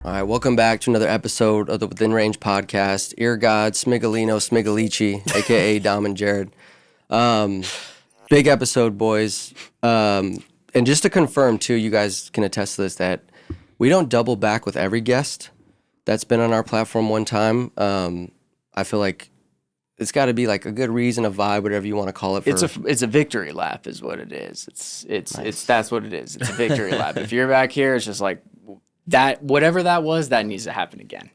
All right, welcome back to another episode of the Within Range podcast. Ear God, Smigalino, Smigalici, a.k.a. Dom and Jared. Big episode, boys. And just to confirm, too, you guys can attest to this, that we don't double back with every guest that's been on our platform one time. I feel like it's got to be like a good reason, a vibe, whatever you want to call it. It's a victory lap is what it is. It's that's what it is. It's a victory lap. If you're back here, it's just like that, whatever that was, that needs to happen again.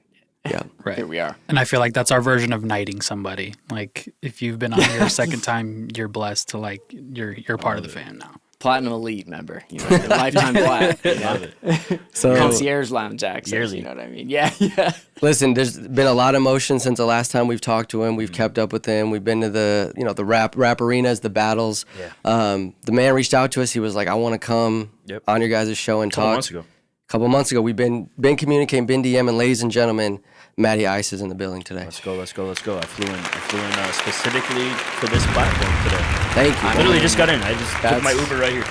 Yeah. Right. Here we are. And I feel like that's our version of knighting somebody. Like if you've been on here a second time, you're blessed to like you're part of the fam now. Platinum Elite member, you know, lifetime plat. Love it. So, Concierge lounge access, Yearly. you know what I mean? Yeah, yeah. listen, there's been a lot of motion since the last time we've talked to him. We've kept up with him. We've been to the rap arenas, the battles. Yeah. The man reached out to us. He was like, I want to come on your guys' show and talk. A couple months ago, we've been communicating, been DMing. Ladies and gentlemen, Matty Ice is in the building today. Let's go. I flew in specifically for this platform today. Thank you. I literally just got in. I just took my Uber right here.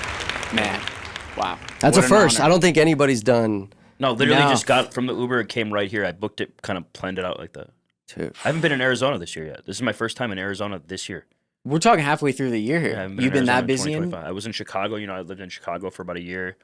Man, wow. That's What a an first. honor. I don't think anybody's done. No, literally No. just got from the Uber. It came right here. I booked it, kind of planned it out like that. Too. I haven't been in Arizona this year yet. This is my first time in Arizona this year. We're talking halfway through the year here. I haven't You've in been Arizona that busy? 2025. I was in Chicago. You know, I lived in Chicago for about a year.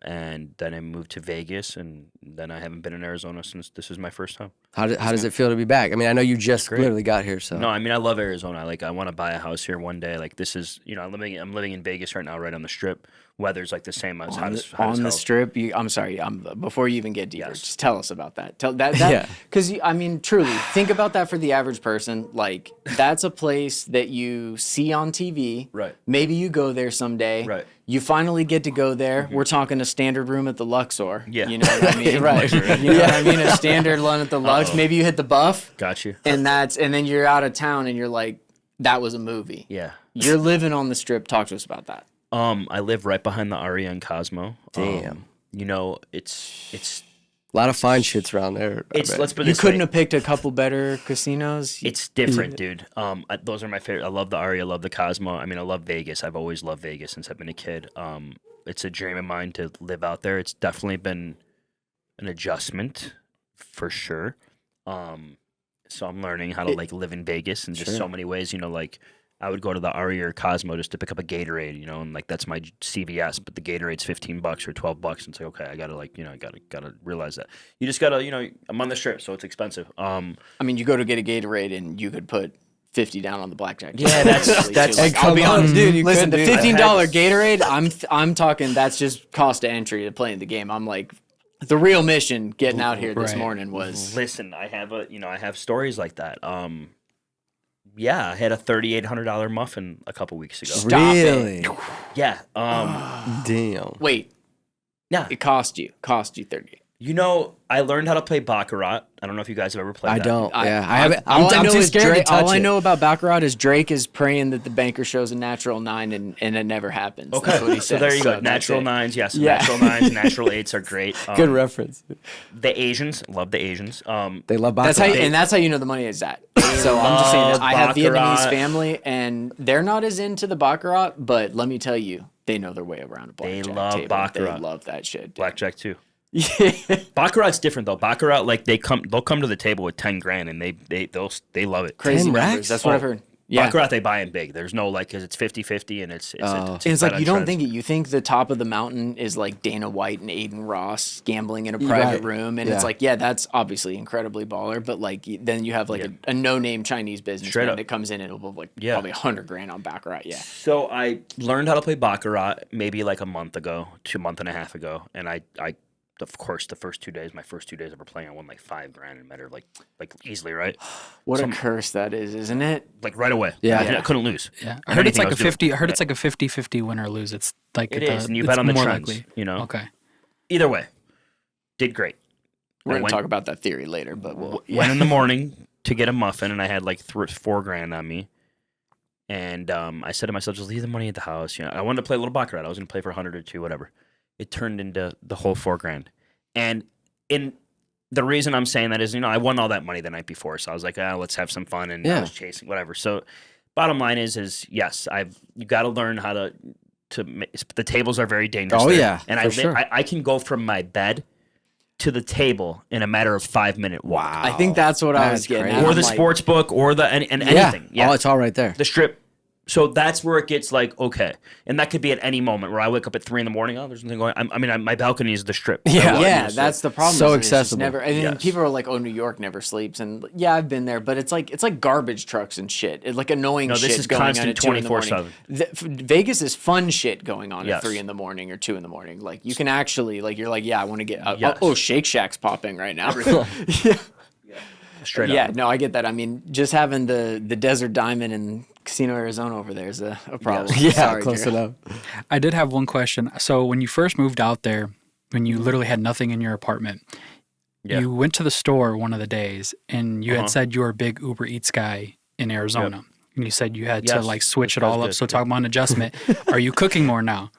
And then I moved to Vegas, and then I haven't been in Arizona since this is my first time. How does it feel to be back? I mean, I know you just Great. literally got here, so. No, I mean I love Arizona. I want to buy a house here one day. Like this is, you know, I'm living in Vegas right now, right on the Strip. Weather's like the same as hot as on the hell. strip. I'm sorry. Before you even get deeper, Yes. just tell us about that. Tell that Yeah. because I mean, truly, think about that for the average person. Like that's a place that you see on TV. Right. Maybe you go there someday. Right. You finally get to go there. We're talking a standard room at the Luxor. Yeah. You know what I mean? Right. You know what I mean? A standard one at the Lux. Maybe you hit the Buff. Got you. And then you're out of town and you're like, that was a movie. Yeah. You're living on the Strip. Talk to us about that. I live right behind the Aria and Cosmo. Damn. You know, it's A lot of fine shits around there. I bet. let's put it You this couldn't way. have picked a couple better casinos. It's different, dude. Those are my favorite. I love the Aria. I love the Cosmo. I mean, I love Vegas. I've always loved Vegas since I've been a kid. It's a dream of mine to live out there. It's definitely been an adjustment, for sure. So I'm learning how to like live in Vegas in just so many ways. You know, like I would go to the Aria or Cosmo just to pick up a Gatorade. You know, and like that's my CVS, but the Gatorade's $15 or $12. And it's like, okay, I gotta like, you know, I gotta realize that. You just gotta, you know, I'm on the Strip, so it's expensive. I mean, you go to get a Gatorade and you could put 50 down on the blackjack. Yeah, that's Like, I'll be honest, dude. You listen, the could, dude. $15 Gatorade, I'm talking that's just cost of entry to playing the game. I'm like, the real mission getting out here this Right. morning was Listen, I have stories like that. Yeah, I had a $3,800 muffin a couple weeks ago. Stop it. Really? Yeah. Damn. wait, Yeah. it cost you 30. You know, I learned how to play Baccarat. I don't know if you guys have ever played I that. don't. I haven't. all I I'm know too is scared to Drake, touch all I it. know about Baccarat is Drake is praying that the banker shows a natural 9 and it never happens. Okay, That's what he so says. there you go. that's Natural it. nines, yes. Yeah. Natural nines, natural eights are great. Good reference. The Asians, love the Asians. They love That's how, baccarat. and that's how you know the money is at. So I'm just saying, love I have Baccarat. Vietnamese family, and they're not as into the Baccarat, but let me tell you, they know their way around a They blackjack love table. Baccarat. They love that shit. Dude. Blackjack too. Yeah. Baccarat's different though. Baccarat, like they'll come to the table with 10 grand and they love it. Crazy 10 numbers. racks? That's what I've heard. Yeah. Baccarat they buy in big. There's no like, cause it's 50-50 and it's And it's bet like on you don't trends. think it. You think the top of the mountain is like Dana White and Aiden Ross gambling in a private Right. room, and Yeah. it's like, yeah, that's obviously incredibly baller. But like, then you have like a no-name Chinese Straight businessman up. that comes in and it'll have like Yeah. probably 100 grand on Baccarat. Yeah, So I learned how to play Baccarat maybe like a month ago, 2 months and a half ago, and I of course my first 2 days ever playing, I won like 5 grand in a matter of like easily, right? what a curse that is, isn't it? Like right away. Yeah. I couldn't lose. Yeah. I And heard it's anything like I a was doing. 50. I heard it's like a 50-50 win or lose. It's like It is, and you bet on the more trends. likely. You know. Okay. Either way, did great. We're I gonna went- talk about that theory later, but we'll, Went in the morning to get a muffin, and I had like 4 grand on me. And I said to myself, just leave the money at the house. You know, I wanted to play a little baccarat. I was going to play for 100 or 2, whatever. It turned into the whole 4 grand. And the reason I'm saying that is, you know, I won all that money the night before, so I was like, let's have some fun, and I Yeah. was chasing whatever. So, bottom line is yes, you got to learn how to the tables are very dangerous. Oh, there. yeah, and for sure. I can go from my bed to the table in a matter of 5-minute walk. I think that's what I was getting at. Or I'm the like, sports book, or the anything. Yeah. Oh, it's all right there. The Strip. So that's where it gets like, okay. And that could be at any moment where I wake up at 3 in the morning. Oh, there's nothing going on. I mean, my balcony is the Strip. Yeah, that's the problem. So is it's just accessible. Never, and then Yes. people are like, "Oh, New York never sleeps," and yeah, I've been there, but it's like garbage trucks and shit. It's like annoying No, shit this is going on constant at 2 in the morning. 24/7. Vegas is fun shit going on Yes. at 3 in the morning or 2 in the morning. Like you can actually like you're like, yeah, I want to get. Yes. Oh, Shake Shack's popping right now. Straight Yeah, up. no, I get that. I mean, just having the Desert Diamond in Casino Arizona over there is a problem. Yeah, Sorry, close Jared. enough. I did have one question. So when you first moved out there, when you literally had nothing in your apartment, Yeah. you went to the store one of the days and you had said you were a big Uber Eats guy in Arizona. And you said you had to Yes, like switch it that was all up. good, So yeah. talk about an adjustment. Are you cooking more now?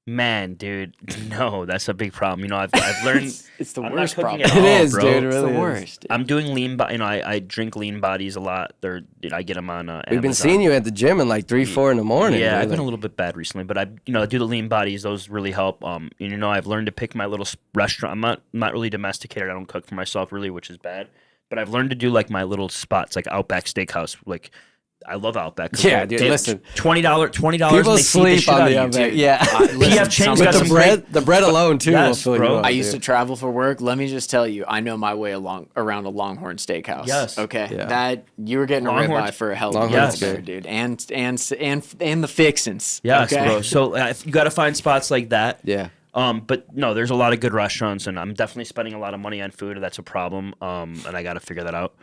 Man, dude, no, that's a big problem. You know, I've learned It's the I'm worst not cooking problem. at It all, is, bro. dude. It It's the really is. worst. dude. I'm doing lean, you know, I drink lean bodies a lot. I get them on We've been Amazon. seeing you at the gym in like 3, 4 in the morning. Yeah, dude. I've been a Like, little bit bad recently, but I do the lean bodies. Those really help. You know, I've learned to pick my little restaurant. I'm not really domesticated. I don't cook for myself really, which is bad. But I've learned to do like my little spots, like Outback Steakhouse. Like I love Outback. 'cause Yeah, they- dude, they- listen. $20. People and they feed the sleep shit on out the of you. Outback. Yeah. PF Chang's But got the some bread, the bread alone too will Yes, fill bro. you up. I used to dude. travel for work. Let me just tell you, I know my way around a Longhorn Steakhouse. Yes. Okay. Yeah. That you were getting a Longhorns- ribeye for a hell of a Longhorns deal good. there, dude. And the fixins. Yes, okay? bro. So you got to find spots like that. Yeah. But no, there's a lot of good restaurants, and I'm definitely spending a lot of money on food. That's a problem. And I got to figure that out.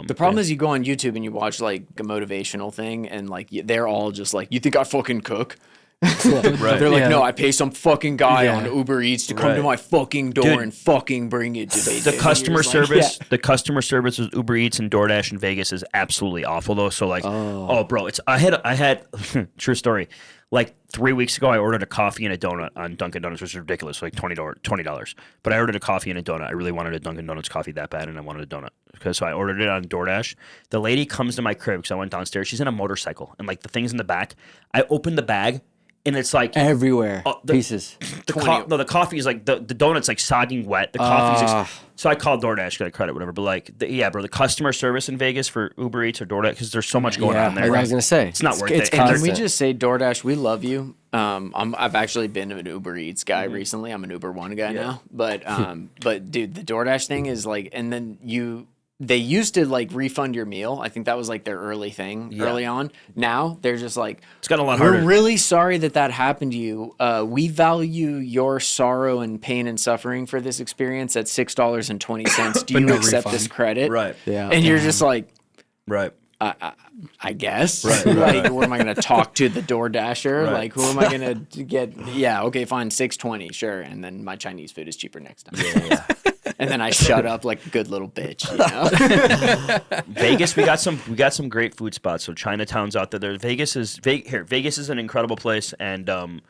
The problem is you go on YouTube and you watch like a motivational thing, and like they're all just like, "You think I fucking cook?" Right. They're like, Yeah. "No, I pay some fucking guy Yeah. on Uber Eats to come to Right. my fucking door Dude, and fucking bring it to me." The dude." customer And you're just like, service, the customer service with Uber Eats and DoorDash in Vegas is absolutely awful though. So like, oh bro, I had true story. Like 3 weeks ago, I ordered a coffee and a donut on Dunkin' Donuts, which is ridiculous, like $20. But I ordered a coffee and a donut. I really wanted a Dunkin' Donuts coffee that bad, and I wanted a donut. So I ordered it on DoorDash. The lady comes to my crib because I went downstairs. She's in a motorcycle, and like the thing's in the back. I opened the bag, and it's like Everywhere. the- Pieces. the coffee is like the donut's like sogging wet. The coffee's so I called DoorDash, got a credit, whatever. But like, yeah, bro, the customer service in Vegas for Uber Eats or DoorDash, because there's so much going on there. I was gonna say It's not worth it's it. And can we constant. just say, DoorDash, we love you. I've actually been an Uber Eats guy recently. I'm an Uber One guy now, but dude, the DoorDash thing is like, and then they used to like refund your meal. I think that was like their early thing early on. Now they're just like, It's gotten a lot we're harder. really sorry that happened to you. We value your sorrow and pain and suffering for this experience at $6.20. Do you no accept refund. this credit? Right. Yeah. And you're just like, Right. I guess. Right, Like, what am I going to talk to the DoorDasher? Right. Like, who am I going to get? Yeah, okay, fine, $6.20, sure. And then my Chinese food is cheaper next time. Yeah. And then I shut up like a good little bitch. You know? Vegas, we got some great food spots. So Chinatown's out there. Vegas is an incredible place, and I'm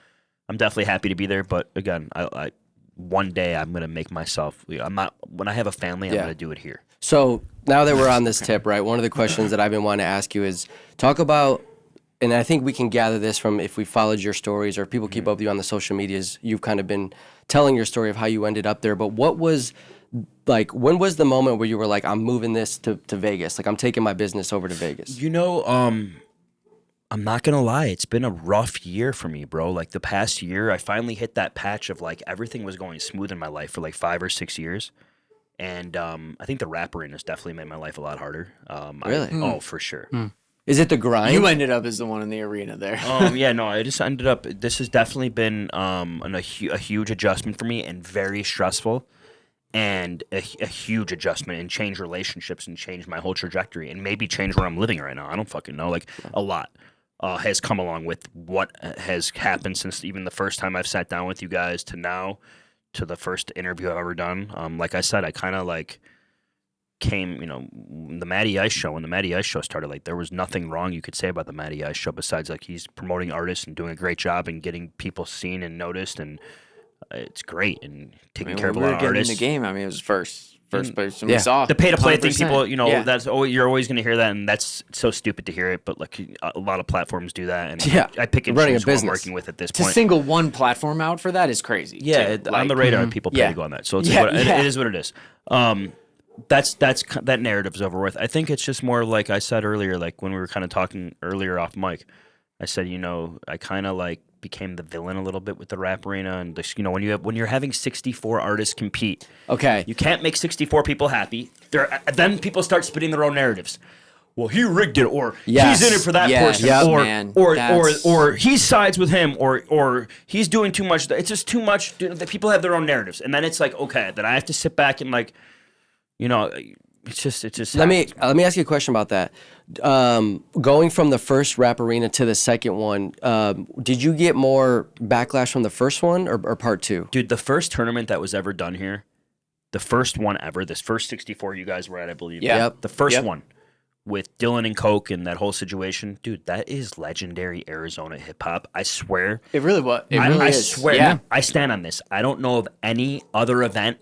definitely happy to be there. But again, I one day I'm gonna make myself. I'm not when I have a family. I'm Yeah. gonna do it here. So now that we're on this tip, right? One of the questions that I've been wanting to ask you is talk about, and I think we can gather this from if we followed your stories or if people keep up with you on the social medias. You've kind of been telling your story of how you ended up there. But what was like? When was the moment where you were like, I'm moving this to Vegas? Like I'm taking my business over to Vegas. You know, I'm not gonna lie, it's been a rough year for me, bro. Like the past year, I finally hit that patch of like everything was going smooth in my life for like 5 or 6 years. And I think the rappering has definitely made my life a lot harder. Really? Oh, for sure. Is it the grind? You ended up as the one in the arena there. Yeah, no, I just ended up. This has definitely been a huge adjustment for me and very stressful, and a huge adjustment and change relationships and change my whole trajectory and maybe change where I'm living right now. I don't fucking know. Like a lot has come along with what has happened since even the first time I've sat down with you guys to now to the first interview I've ever done. Like I said, I kind of like came, the Matty Ice show. When the Matty Ice show started, like there was nothing wrong you could say about the Matty Ice show besides like he's promoting artists and doing a great job and getting people seen and noticed, and it's great and taking care of a we lot were of getting in artists. the game. I mean, it was first person we saw. The pay to play thing, 100%. people, you know, Yeah. that's you're always going to hear that, and that's so stupid to hear it. But like a lot of platforms do that, and Yeah. I pick and Running a choose who I'm business. working with at this To point. single one platform out for that is crazy. Yeah, too. on the radar, people pay Yeah. to go on that, so it's Yeah, it yeah. is what it is. That narrative's over with. I think it's just more like I said earlier, like when we were kind of talking earlier off mic. I said, you know, I kind of like became the villain a little bit with the rap arena, and this, you know, when you're having 64 artists compete, Okay. you can't make 64 people happy. Then people start spitting their own narratives. Well, he rigged it, or Yes. he's in it for that Yes, person, man. or That's- he sides with him, or he's doing too much. It's just too much. The people have their own narratives, and then it's like, okay, then I have to sit back and like, you know, it's just. Let me ask you a question about that. Going from the first rap arena to the second one, did you get more backlash from the first one or part two? Dude, the first tournament that was ever done here, the first one ever, this first 64 you guys were at, I believe. Yeah. Yep. The first Yep. one with Dylan and Coke and that whole situation, dude, that is legendary Arizona hip hop. I swear. It really was. It really I is. swear. Yeah. I stand on this. I don't know of any other event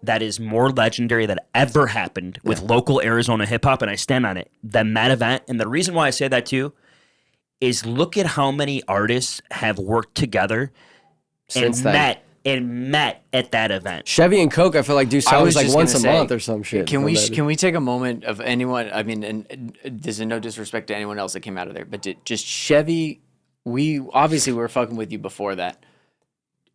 that is more legendary that ever happened with local Arizona hip hop, and I stand on it, than that event. And the reason why I say that too is look at how many artists have worked together Since and then. met at that event. Chevy and Coke, I feel like do I songs was like just once a gonna say, month or some shit. Can from that. we take a moment of anyone? I mean, and this is no disrespect to anyone else that came out of there, but just Chevy. We obviously were fucking with you before that.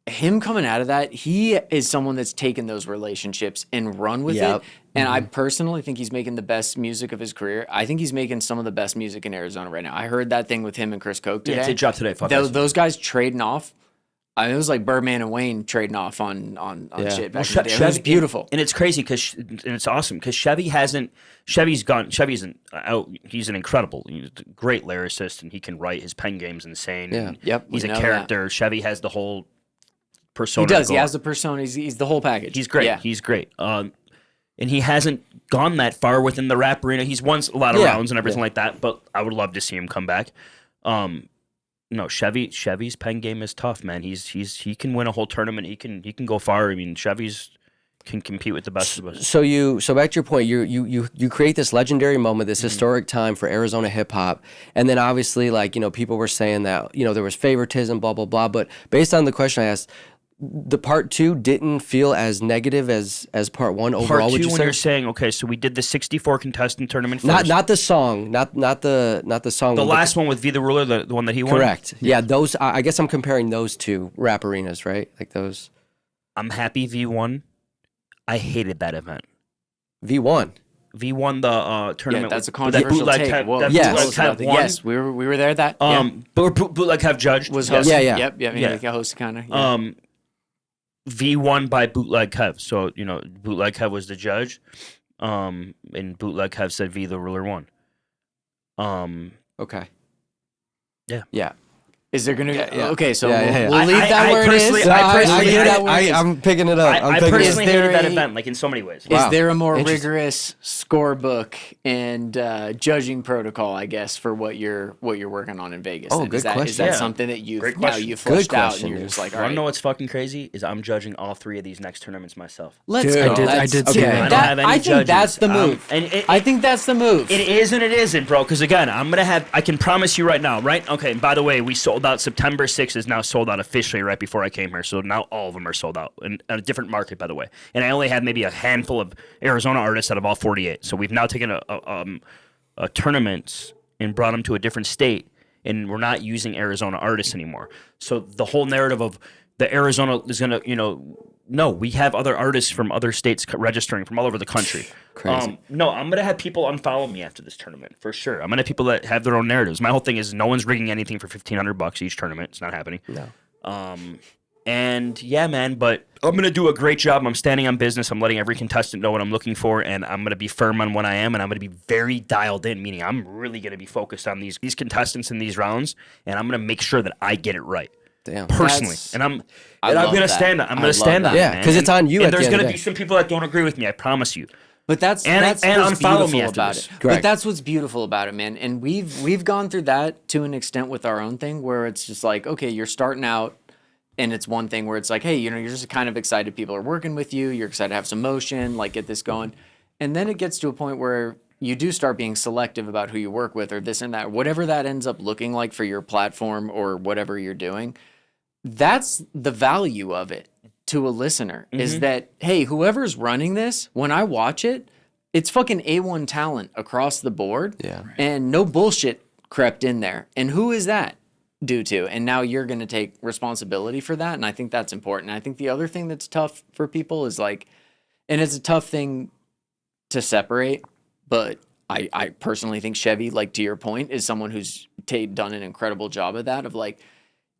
Him coming out of that, he is someone that's taken those relationships and run with Yep. it. And I personally think he's making the best music of his career. I think he's making some of the best music in Arizona right now. I heard that thing with him and Chris Coke today. Yeah, it dropped today. Fuck Those, us. those guys trading off. I mean, it was like Birdman and Wayne trading off on Yeah. shit back Well, in the day. It was beautiful. and it's crazy and it's awesome because Chevy's out. He's an incredible, he's a great lyricist, and he can write. His pen game's insane. Yeah. and Yep, he's we a know character. Chevy has the whole persona. He does. He going. has the persona. He's the whole package. He's great. Yeah. He's great. And he hasn't gone that far within the rap arena. He's won a lot of rounds and everything like that. But I would love to see him come back. No, Chevy's pen game is tough, man. He can win a whole tournament. He can go far. I mean, Chevy's can compete with the best of us. So back to your point, you create this legendary moment, this historic time for Arizona hip hop, and then obviously, like, you know, people were saying that, you know, there was favoritism, blah blah blah. But based on the question I asked, the part two didn't feel as negative as part one overall. Part Would two, you when say? you're saying, okay, so we did the 64 contestant tournament first. Not the song, not the song. the one, but last one with V the Ruler, the one that he won. correct. Yeah, those. I guess I'm comparing those two rap arenas, right? Like those. I'm happy V won. I hated that event. V one. V won the tournament. Yeah, that's a with- that controversial Bootleg take. Kev- Whoa, that Yes. Bootleg Close about Kev that. won. Yes, we were there. That Bootleg Kev judged. was Yes. hosted. Yeah. Yep. Yeah. Yeah. Like a host kind of. V won by Bootleg Kev. So, you know, Bootleg Kev was the judge. And Bootleg Kev said V the Ruler won. Okay. Yeah. Yeah. Is there gonna? yeah. Okay, so Yeah, yeah, yeah. we'll leave that I where it personally- is. I We'll personally- leave that where it is. I'm picking it up. I I'm picking personally Is there hated that a- event, like in so many ways. Wow. Is there a more Interesting. rigorous scorebook and judging protocol, I guess, for what you're working on in Vegas? Oh, then? good Is that question. that Yeah. something that you've Great now question. you Good flushed out question, and you're dude. just like, all Want right, to know what's fucking crazy? Is I'm judging all three of these next tournaments myself. let's Dude, go. I did Let's see do that. it. I don't have any I think judges. that's the move. And I think that's the move. It is and it isn't, bro. Because again, I can promise you right now, right? Okay. And by the way, we sold out. September 6th is now sold out officially right before I came here. So now all of them are sold out in a different market, by the way. And I only had maybe a handful of Arizona artists out of all 48. So we've now taken a tournaments and brought them to a different state, and we're not using Arizona artists anymore. So the whole narrative of the Arizona is gonna, no, we have other artists from other states registering from all over the country. Crazy. No, I'm gonna have people unfollow me after this tournament for sure. I'm gonna have people that have their own narratives. My whole thing is no one's rigging anything for $1,500 each tournament. It's not happening. No. And yeah, man, but I'm gonna do a great job. I'm standing on business. I'm letting every contestant know what I'm looking for, and I'm gonna be firm on what I am, and I'm gonna be very dialed in. Meaning, I'm really gonna be focused on these contestants in these rounds, and I'm gonna make sure that I get it right. Damn. Personally, That's- and I'm I gonna love that. stand up. I'm I gonna love stand that. on it, Yeah, man. 'cause it's on you And at the there's end of gonna the be day. some people that don't agree with me. I promise you. But that's And what's unfollow me beautiful after about this. it. But Correct. that's what's beautiful about it, man. And we've gone through that to an extent with our own thing, where it's just like, okay, you're starting out, and it's one thing where it's like, hey, you're just kind of excited people are working with you. You're excited to have some motion, like get this going. And then it gets to a point where you do start being selective about who you work with or this and that, whatever that ends up looking like for your platform or whatever you're doing. That's the value of it to a listener is that, hey, whoever's running this, when I watch it, it's fucking A1 talent across the board. Yeah. And no bullshit crept in there. And who is that due to? And now you're going to take responsibility for that. And I think that's important. I think the other thing that's tough for people is like, and it's a tough thing to separate, but I personally think Chevy, like to your point, is someone who's done an incredible job of that, of like,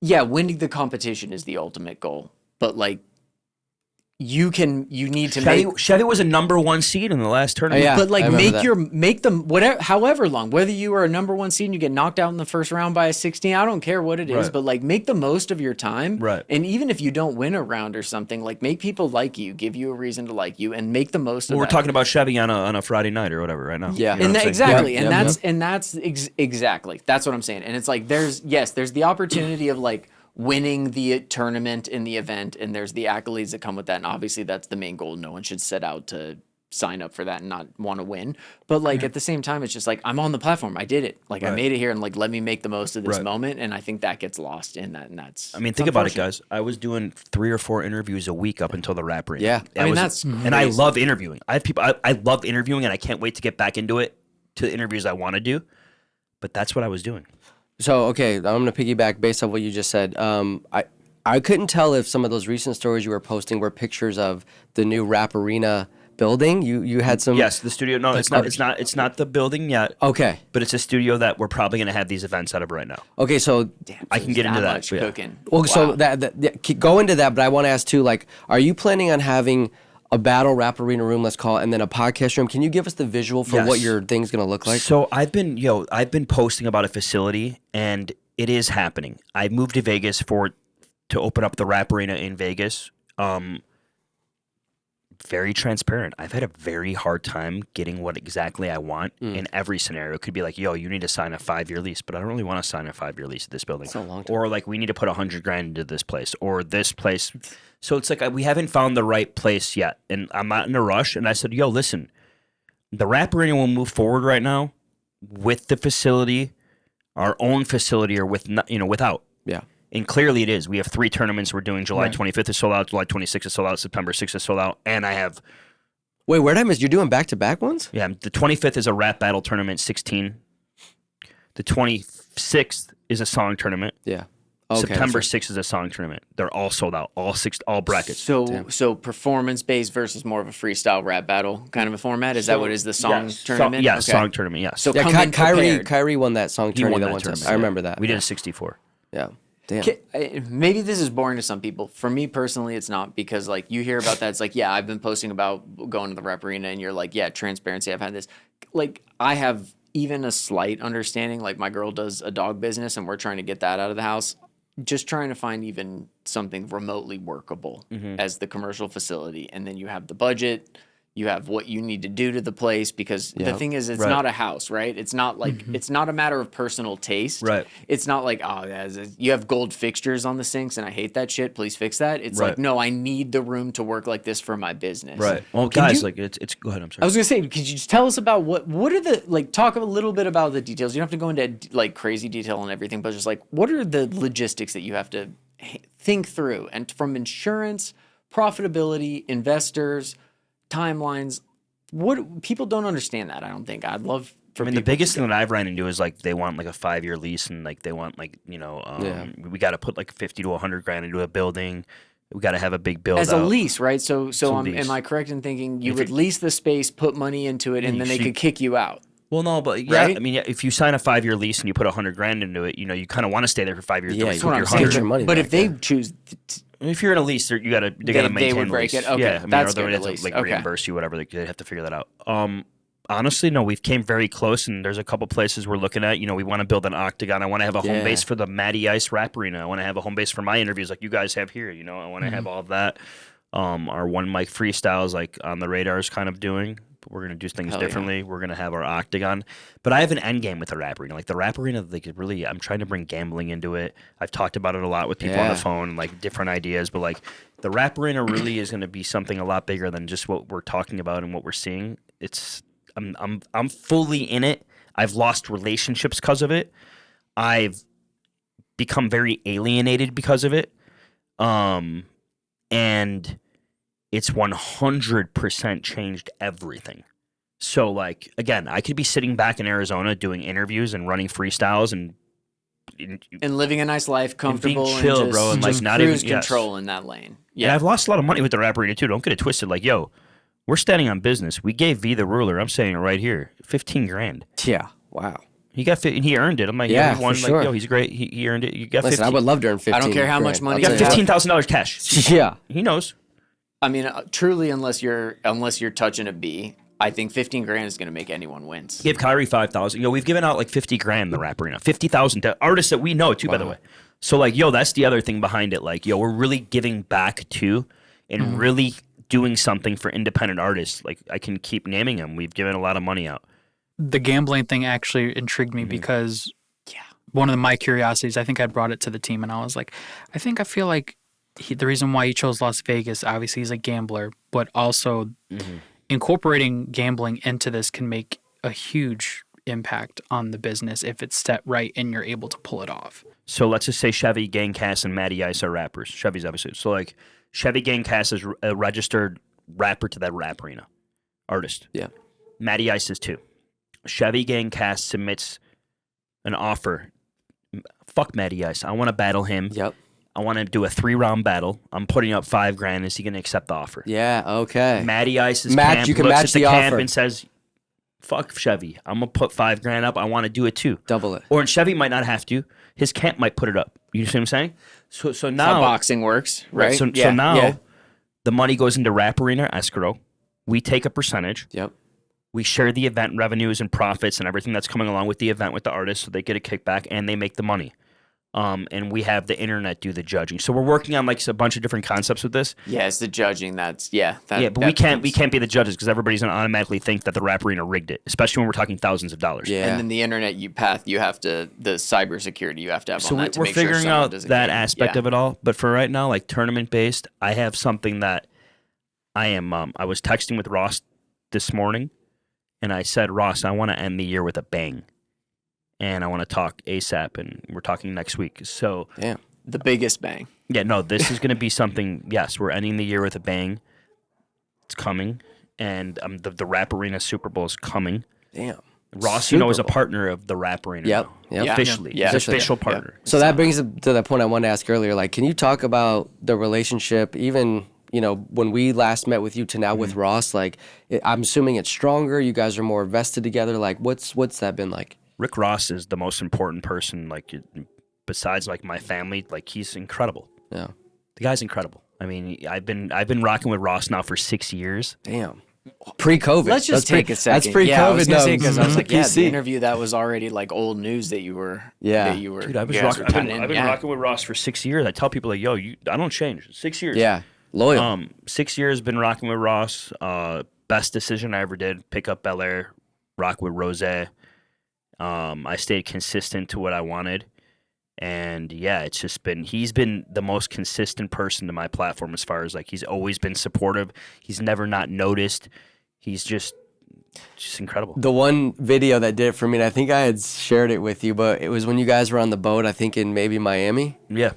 yeah, winning the competition is the ultimate goal, but like you need to Chevy was a number 1 seed in the last tournament. Yeah. but like I remember make them whatever, however long, whether you are a number 1 seed and you get knocked out in the first round by a 16, I don't care what it is, Right. but like make the most of your time. Right. And even if you don't win a round or something, like make people like you, give you a reason to like you, and make the most of We're that. talking about Chevy on a Friday night or whatever right now. Yeah. You know And what I'm saying? exactly, Yep, and yep, that's exactly that's what I'm saying. And it's like there's the opportunity of like winning the tournament in the event, and there's the accolades that come with that. And obviously, that's the main goal. No one should set out to sign up for that and not want to win. But like at the same time, it's just like I'm on the platform. I did it. Like I Right. made it here, and like let me make the most of this Right. moment. And I think that gets lost in that. And that's I mean, think about it, guys. I was doing 3 or 4 interviews a week up until the rap ring. Yeah. I mean, that's and I crazy. love interviewing. I have people. I love interviewing, and I can't wait to get back into it, to the interviews I want to do. But that's what I was doing. So, okay, I'm going to piggyback based on what you just said. I couldn't tell if some of those recent stories you were posting were pictures of the new Rap Arena building. You had some. Yes, the studio. No, it's not. It's not the building yet. Okay. But it's a studio that we're probably going to have these events out of right now. Okay. So, I can get into that. much Yeah. cooking. well, so Wow. go into that. But I want to ask too. Like, are you planning on having a battle Rap Arena room, let's call it, and then a podcast room? Can you give us the visual for what Yes. your thing's going to look like? So I've been posting about a facility, and it is happening. I moved to Vegas to open up the Rap Arena in Vegas. Very transparent. I've had a very hard time getting what exactly I want in every scenario. It could be like, yo, you need to sign a 5-year lease, but I don't really want to sign a 5-year lease at this building. a long time. Or like, we need to put $100,000 into this place or this place. So it's like we haven't found the right place yet, and I'm not in a rush. And I said, yo, listen, the Rap Arena will move forward right now with the facility, our own facility, or without. Yeah. And clearly it is. We have 3 tournaments we're doing. July 25th is sold out. July 26th is sold out. September 6th is sold out. And I have, Wait, where did I miss? You're doing back-to-back ones? the 25th is a rap battle tournament, 16. The 26th is a song tournament. Yeah. Okay. September that's 6th is a song tournament. They're all sold out. All brackets. So performance based versus more of a freestyle rap battle kind of a format. Is that what is the song Yes. tournament? Yeah, Okay. song tournament, yes. So right. come Yeah, in Kyrie prepared. won that song He tourney won that that one time. tournament. I remember that. We did a 64. Yeah. Damn. Maybe this is boring to some people. For me personally, it's not, because like you hear about that. It's like, yeah, I've been posting about going to the rep arena, and you're like, yeah, transparency. I've had this. Like I have even a slight understanding. Like my girl does a dog business, and we're trying to get that out of the house. Just trying to find even something remotely workable as the commercial facility. And then you have the budget, you have what you need to do to the place, because the thing is, it's Right. not a house, right? It's not like, it's not a matter of personal taste. Right. It's not like, oh, you have gold fixtures on the sinks and I hate that shit. Please fix that. It's Right. like, no, I need the room to work like this for my business. Right. Well, Can guys, you- like it's. Go ahead. I'm sorry. I was gonna say, could you just tell us about what are the, like, talk a little bit about the details. You don't have to go into like crazy detail and everything, but just like, what are the logistics that you have to think through, and from insurance, profitability, investors, timelines? What people don't understand that. I don't think. I'd love for. I mean, the people biggest to thing that I've run into is like they want like a 5-year lease, and like they want like we got to put like 50 to 100 grand into a building. We got to have a big build as a out. lease, right? So lease. am I correct in thinking you If would it- lease the space, put money into it, and then they you- could kick you out? Well, no, but yeah, Right? I mean, yeah, if you sign a 5-year lease and you put 100 grand into it, you kind of want to stay there for 5 years. Yeah, to that's recoup what I'm your saying. 100. Get your money But back, if they yeah. choose, If you're in a lease, you got to maintain they would the break lease. it? Okay, Yeah, I mean, that's or they good, would at have least. to like Okay. reimburse you, whatever. They'd have to figure that out. Honestly, no, we've came very close, and there's a couple places we're looking at. We want to build an octagon. I want to have a home Yeah. base for the Matty Ice rap arena. I want to have a home base for my interviews, like you guys have here. I want to have all of that. Our one mic freestyles, like on the radar, is kind of doing. We're gonna do things Hell yeah. differently. We're gonna have our octagon. But I have an end game with the rap arena. Like the rap arena, like really, I'm trying to bring gambling into it. I've talked about it a lot with people on Yeah. the phone, like different ideas. But like the rap arena really is gonna be something a lot bigger than just what we're talking about and what we're seeing. I'm fully in it. I've lost relationships because of it. I've become very alienated because of it. And it's 100% changed everything. So, like, again, I could be sitting back in Arizona doing interviews and running freestyles and living a nice life, comfortable, being chill, and bro, and, like, just not even- cruise yes. control in that lane. Yeah, I've lost a lot of money with the rap arena too. Don't get it twisted. Like, yo, we're standing on business. We gave V the ruler. I'm saying it right here, 15 grand. Yeah. Wow. He got and he earned it. I'm like, Yeah, yeah, he won. for Like, sure. yo, he's great. He earned it. You got Listen, 15. I would love to earn 15. I don't care how much grand. money You got you have. $15,000 cash. Yeah. He knows. I mean, truly, unless you're touching a B, I think 15 grand is going to make anyone wins. Give Kyrie 5,000. We've given out like 50 grand in the rap arena. 50,000 to artists that we know too, by the way. So like, yo, that's the other thing behind it. Like, yo, we're really giving back to and really doing something for independent artists. Like, I can keep naming them. We've given a lot of money out. The gambling thing actually intrigued me because one of my curiosities, I think I brought it to the team and I was like, I feel like the reason why he chose Las Vegas, obviously he's a gambler, but also incorporating gambling into this can make a huge impact on the business if it's set right and you're able to pull it off. So let's just say Chevy, Gangcast, and Matty Ice are rappers. Chevy's obviously. So like Chevy Gangcast is a registered rapper to that rap arena. Artist. Yeah. Matty Ice is too. Chevy Gangcast submits an offer. Fuck Matty Ice. I want to battle him. Yep. I want to do a 3-round battle. I'm putting up $5 grand. Is he going to accept the offer? Yeah. Okay. Matty Ice's Match- camp you can looks match at the the camp offer. and says, fuck Chevy. I'm going to put $5 grand up. I want to do it too. Double it. Or Chevy might not have to. His camp might put it up. You see what I'm saying? So That's how now, boxing works, right? So now the money goes into rap arena escrow. We take a percentage. Yep. We share the event revenues and profits and everything that's coming along with the event with the artists, so they get a kickback and they make the money. And we have the internet do the judging. So we're working on like a bunch of different concepts with this. Yeah, it's the judging. But we can't be the judges because everybody's gonna automatically think that the rap arena rigged it, especially when we're talking thousands of dollars. Yeah. And then the internet you have to the cybersecurity you have to have So on that to we're make sure figuring someone out doesn't that get- aspect of it all. But for right now, like tournament based, I have something that I am. I was texting with Ross this morning, and I said, Ross, I want to end the year with a bang, and I want to talk ASAP, and we're talking next week. So Damn. The biggest bang. yeah, no, this is going to be something. Yes, we're ending the year with a bang. It's coming, and the Rap Arena Super Bowl is coming. Damn. Ross, Super is a Bowl. partner of the Rap Arena. Yep. now. Yep. Officially, Yeah. he's Officially. official Yeah. partner. So that brings it to that point I wanted to ask earlier. Like, can you talk about the relationship, even when we last met with you to now with Ross? Like, I'm assuming it's stronger. You guys are more vested together. Like, what's that been like? Rick Ross is the most important person, like besides like my family. Like he's incredible. Yeah. The guy's incredible. I mean, I've been rocking with Ross now for 6 years. Damn. Pre-COVID. Let's just take a second. That's pre-COVID. Yeah, I was gonna say no. because I was like, yeah, PC. the interview that was already like old news that you were. Yeah. That you were. Dude, I've you guys were been tying in. rocking with Ross for 6 years. I tell people like, yo, I don't change. 6 years. Yeah. Loyal. 6 years been rocking with Ross. Best decision I ever did. Pick up Bel Air, rock with Rose. I stayed consistent to what I wanted. And yeah, it's just he's been the most consistent person to my platform as far as like he's always been supportive. He's never not noticed. He's just incredible. The one video that did it for me, and I think I had shared it with you, but it was when you guys were on the boat, I think in maybe Miami. Yeah.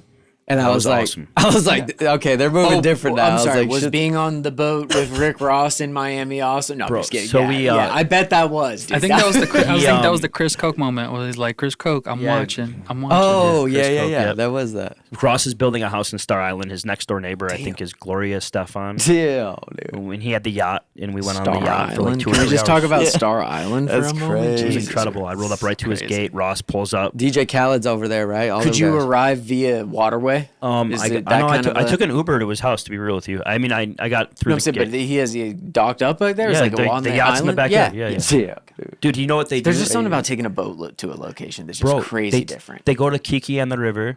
And That I was was like, awesome. Okay, they're moving different now. I'm I was sorry. like, Was shit. being on the boat with Rick Ross in Miami awesome? No, I'm Bro, just kidding. so yeah, we, yeah, I bet that was. Dude. I think that was the that was He, the Chris Koch moment where he's like, Chris Koch, I'm Yeah. watching. Oh, Chris yeah, Koch, yeah. yep. That was that. Ross is building a house in Star Island. His next door neighbor, I think, is Gloria Stefan. Damn, dude. When he had the yacht, and we went on Star the yacht for like Island. 2 or Can 3 we just hours. talk about Yeah. Star Island for That's a moment? crazy. It was Jesus. incredible. I rolled up right to his Crazy. gate. Ross pulls up. DJ Khaled's over there, right? All Could them you guys. arrive via waterway? Is it that kind of I a- took an Uber to his house. To be real with you, I mean, I got through No, I'm the saying, gate. but he docked up back there. Yeah, It's like on the the yacht's in the island? backyard. Yeah. Yeah, yeah. Yeah, dude. Dude, you know what they do? There's just something about taking a boat to a location that's just Bro, crazy they, different. They go to Kiki on the river,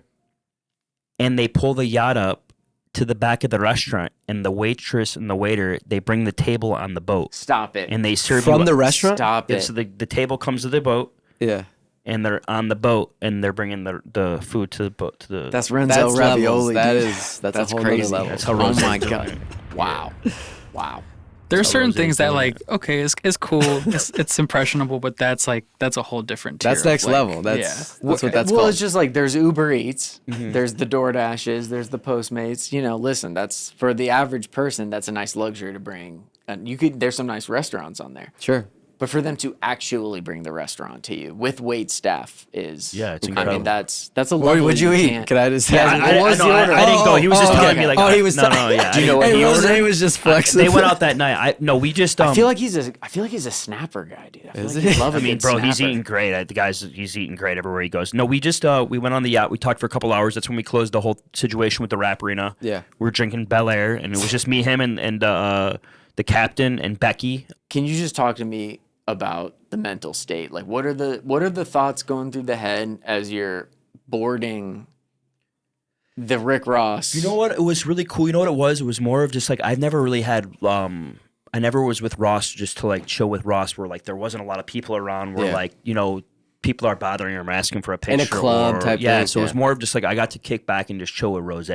and they pull the yacht up to the back of the restaurant, and the waitress and the waiter, they bring the table on the boat. Stop it. And they serve From you the restaurant? Stop Yeah, it. so the table comes to the boat, Yeah. and they're on the boat, and they're bringing the food to the boat to the. That's Renzo That's ravioli. levels. dude. That's a whole crazy. nother level. That's how Oh Rose's my doing god. it. Wow. Wow. There are How certain Rose's things that doing like okay, it's cool, it's impressionable, but that's a whole different tier. That's of, next like, level. That's what that's well, called. it's just like there's Uber Eats, there's the DoorDashes, there's the Postmates. You know, listen, that's for the average person. That's a nice luxury to bring. And there's some nice restaurants on there. Sure. But for them to actually bring the restaurant to you with wait staff is Yeah, it's I incredible. mean that's a What level would you eat? can't- Can I just Yeah, ask? what was the order? I didn't go. He was just telling me like. Oh, he was. No, yeah. Do you know what Hey, he Rose ordered? was just flexing. They went out that night. We just. I feel like he's a snapper guy, dude. I feel Is like he? he'd love a I mean, good bro, he's snapper. eating great. He's eating great everywhere he goes. No, we just we went on the yacht. We talked for a couple hours. That's when we closed the whole situation with the Rap Arena. Yeah. We were drinking Bel Air, and it was just me, him, and the captain and Becky. Can you just talk to me about the mental state? Like, what are the thoughts going through the head as you're boarding the Rick Ross? You know what? It was really cool. You know what it was? It was more of just like I've never really had. I never was with Ross just to like chill with Ross, where like there wasn't a lot of people around. Where Yeah. like people are bothering him, asking for a picture In a club type yeah, thing, so it was yeah. more of just like I got to kick back and just chill with Rose,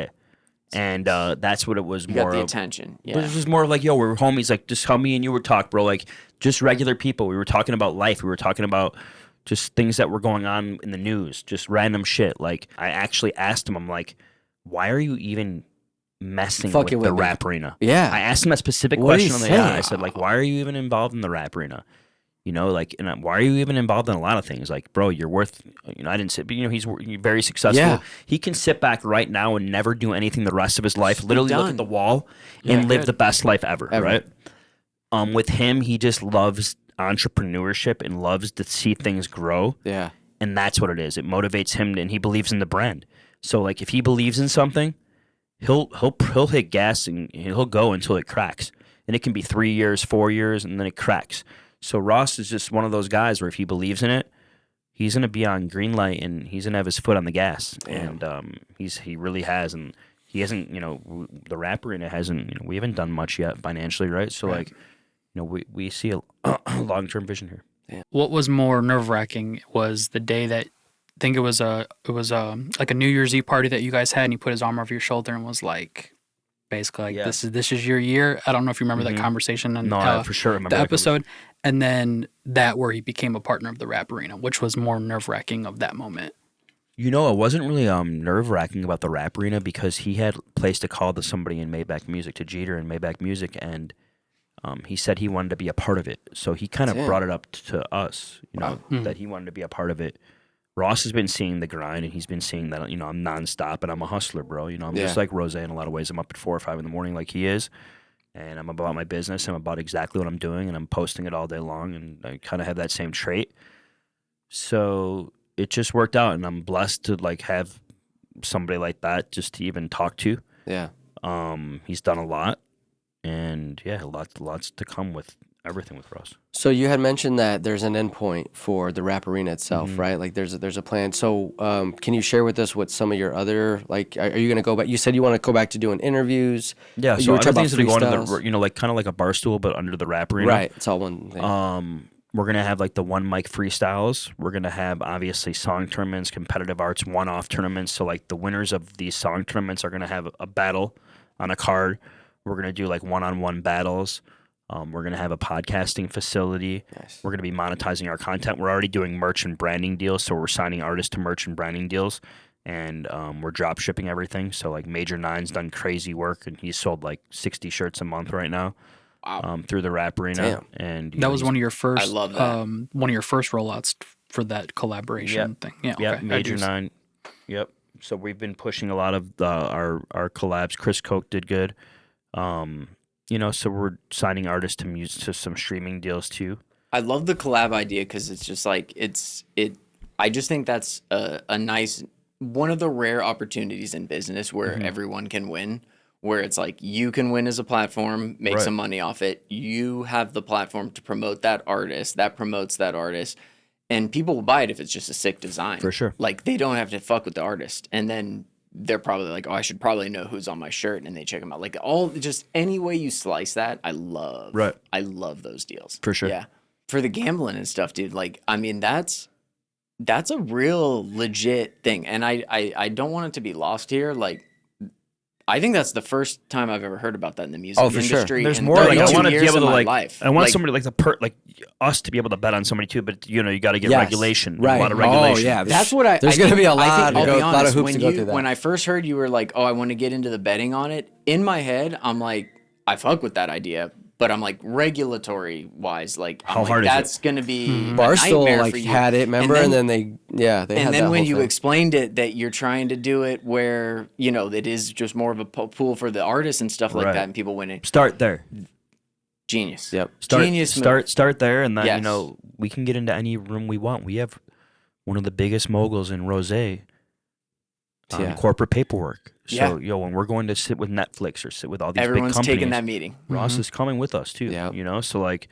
and that's what it was You more got the of. attention. But Yeah. it was more of like, yo, we're homies. Like, just how me and you would talk, bro. Like, just regular people. We were talking about life. We were talking about just things that were going on in the news, just random shit. Like, I actually asked him, I'm like, why are you even messing Fucking with the with me. Rap Arena? Yeah. I asked him a specific What did he question on the say? yacht. I said, like, why are you even involved in the Rap Arena? Like, and why are you even involved in a lot of things? Like, bro, you're worth, I didn't sit, but, he's very successful. Yeah. He can sit back right now and never do anything the rest of his life, literally look done. at the wall and live good. the best life ever, Ever. right? With him, he just loves entrepreneurship and loves to see things grow. Yeah. And that's what it is. It motivates him, and he believes in the brand. So, like, if he believes in something, he'll hit gas and he'll go until it cracks. And it can be 3 years, 4 years, and then it cracks. So Ross is just one of those guys where if he believes in it, he's gonna be on green light and he's gonna have his foot on the gas. Damn. And he really has, and he hasn't. The Rap Arena hasn't. We haven't done much yet financially, right? So like, we see a long term vision here. What was more nerve wracking was the day that I think it was like a New Year's Eve party that you guys had, and he put his arm over your shoulder and was like, basically like, Yeah. this is your year. I don't know if you remember that conversation and No, I for sure remember the that episode, and then that where he became a partner of the Rap Arena, which was more nerve wracking of that moment. It wasn't really nerve wracking about the Rap Arena because he had placed a call to somebody in Maybach Music, to Jeter and Maybach Music, and he said he wanted to be a part of it. So he kind of Damn. brought it up to us, that he wanted to be a part of it. Ross has been seeing the grind, and he's been seeing that, I'm nonstop, and I'm a hustler, bro. I'm Yeah. just like Rose in a lot of ways. I'm up at 4 or 5 in the morning like he is, and I'm about my business. I'm about exactly what I'm doing, and I'm posting it all day long, and I kind of have that same trait. So it just worked out, and I'm blessed to like have somebody like that just to even talk to. Yeah. He's done a lot, and yeah, lots to come with everything with Ross. So you had mentioned that there's an endpoint for the Rap Arena itself, Mm-hmm. right? Like there's a plan. So can you share with us what some of your other are you gonna go back? You said you want to go back to doing interviews. Yeah, You so were talking about everything's gonna go freestyles. under the like kind of like a bar stool, but under the Rap Arena. Right. It's all one thing. We're gonna have like the one mic freestyles. We're gonna have obviously song tournaments, competitive arts, one-off tournaments. So like the winners of these song tournaments are gonna have a battle on a card. We're gonna do like one-on-one battles. We're gonna have a podcasting facility. Nice. We're gonna be monetizing our content. We're already doing merch and branding deals, so we're signing artists to merch and branding deals, and we're drop shipping everything. So like Major Nine's done crazy work, and he's sold like 60 shirts a month right now. Wow. Through the Rap Arena. Damn. And That was one of your first. I love that. One of your first rollouts for that collaboration thing. Yeah. Yeah, Okay. Major Nine. Yep. So we've been pushing a lot of our collabs. Chris Koch did good. So we're signing artists to some streaming deals too. I love the collab idea because it's just like I just think that's a nice one of the rare opportunities in business where everyone can win. Where it's like you can win as a platform, make Right. some money off it. You have the platform to promote that artist. That promotes that artist, and people will buy it if it's just a sick design. For sure. Like they don't have to fuck with the artist, and then they're probably like, oh, I should probably know who's on my shirt, and they check them out. Like all just any way you slice that, I love. Right. I love those deals For sure. Yeah, for the gambling and stuff, dude. Like, I mean, that's a real legit thing, and I don't want it to be lost here. Like, I think that's the first time I've ever heard about that in the music Oh, for sure. industry. There's in more. Like, I 32 want to be years able of to my like. life. I want Like, somebody like us to be able to bet on somebody too. But you know, you got to get Yes. regulation. Right. A lot of Oh, regulation. yeah. That's what I. There's I gonna think- be a I think- lot I'll to be go- lot of honest, hoops when to go you- through that. When I first heard you were like, "Oh, I want to get into the betting on it," in my head, I'm like, I fuck with that idea, but I'm like, regulatory wise, like, I'm How like, hard is that's gonna be a Barstool nightmare like for you. had it, remember? And then they had and that then when whole you thing. explained it that you're trying to do it where it is just more of a pool for the artists and stuff like Right. that, and people winning. Start there. Genius. Yep. Genius. move. Start there, and then Yes. we can get into any room we want. We have one of the biggest moguls in rose on Yeah. corporate paperwork. So Yeah. when we're going to sit with Netflix or sit with all these Everyone's big companies, taking that meeting. Ross is coming with us too. Yep. So like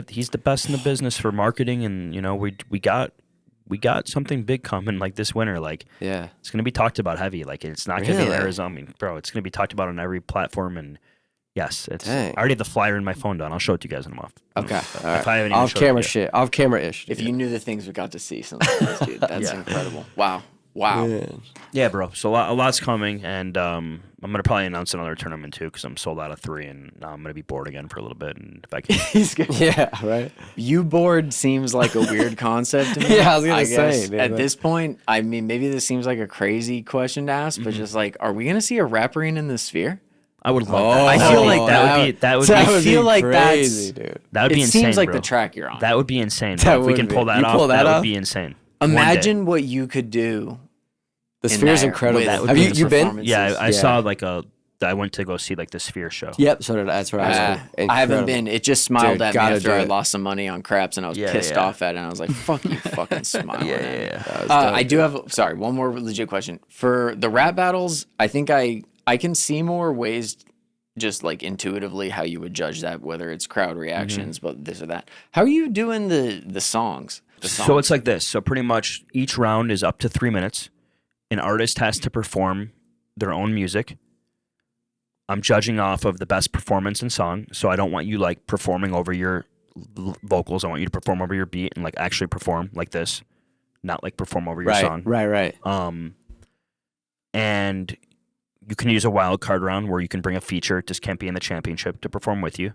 he's the best in the business for marketing, and we got something big coming like this winter. Like Yeah. it's gonna be talked about heavy. Like it's not gonna be in Really? Arizona. I mean, bro, it's gonna be talked about on every platform. And yes, it's. Dang. I already have the flyer in my phone down. I'll show it to you guys in a month. Okay. All If right. I haven't even Off showed it camera yet. shit. Off camera ish. If you knew the things we got to see, sometimes, dude, that's Yeah. incredible. Wow. Yeah, bro. So a lot's coming, and I'm gonna probably announce another tournament too because I'm sold out of 3, and now I'm gonna be bored again for a little bit. And if I can, He's good. Yeah. Right. You bored seems like a weird concept to me. Yeah, I was gonna say, guess. dude, At but- this point, I mean, maybe this seems like a crazy question to ask, but just like, are we gonna see a rapper in the Sphere? I would love that. I feel like that would that be would feel like crazy, that's- dude. that would be It insane. seems like bro. the track you're on. That would be insane. That Bro. If we would can be. pull that You off, pull that would off? be insane. One day. Imagine what you could do. The in Sphere's there incredible. with Have you been? performances. Yeah, I Yeah. saw I went to go see like the Sphere show. Yep. So did I. That's where I was. I haven't Incredible. been. It just smiled Dude, at me gotta after do I it. lost some money on craps, and I was Yeah, pissed yeah. off at it. And I was like, "Fuck you, fucking smile." Yeah. That was dope, I do have. Sorry, one more legit question for the rap battles. I think I can see more ways, just like intuitively, how you would judge that, whether it's crowd reactions, but this or that. How are you doing the songs? So it's like this. So pretty much each round is up to 3 minutes. An artist has to perform their own music. I'm judging off of the best performance in song. So I don't want you like performing over your vocals. I want you to perform over your beat and like actually perform like this, not like perform over your Right. song. Right. And you can use a wild card round where you can bring a feature. It just can't be in the championship to perform with you.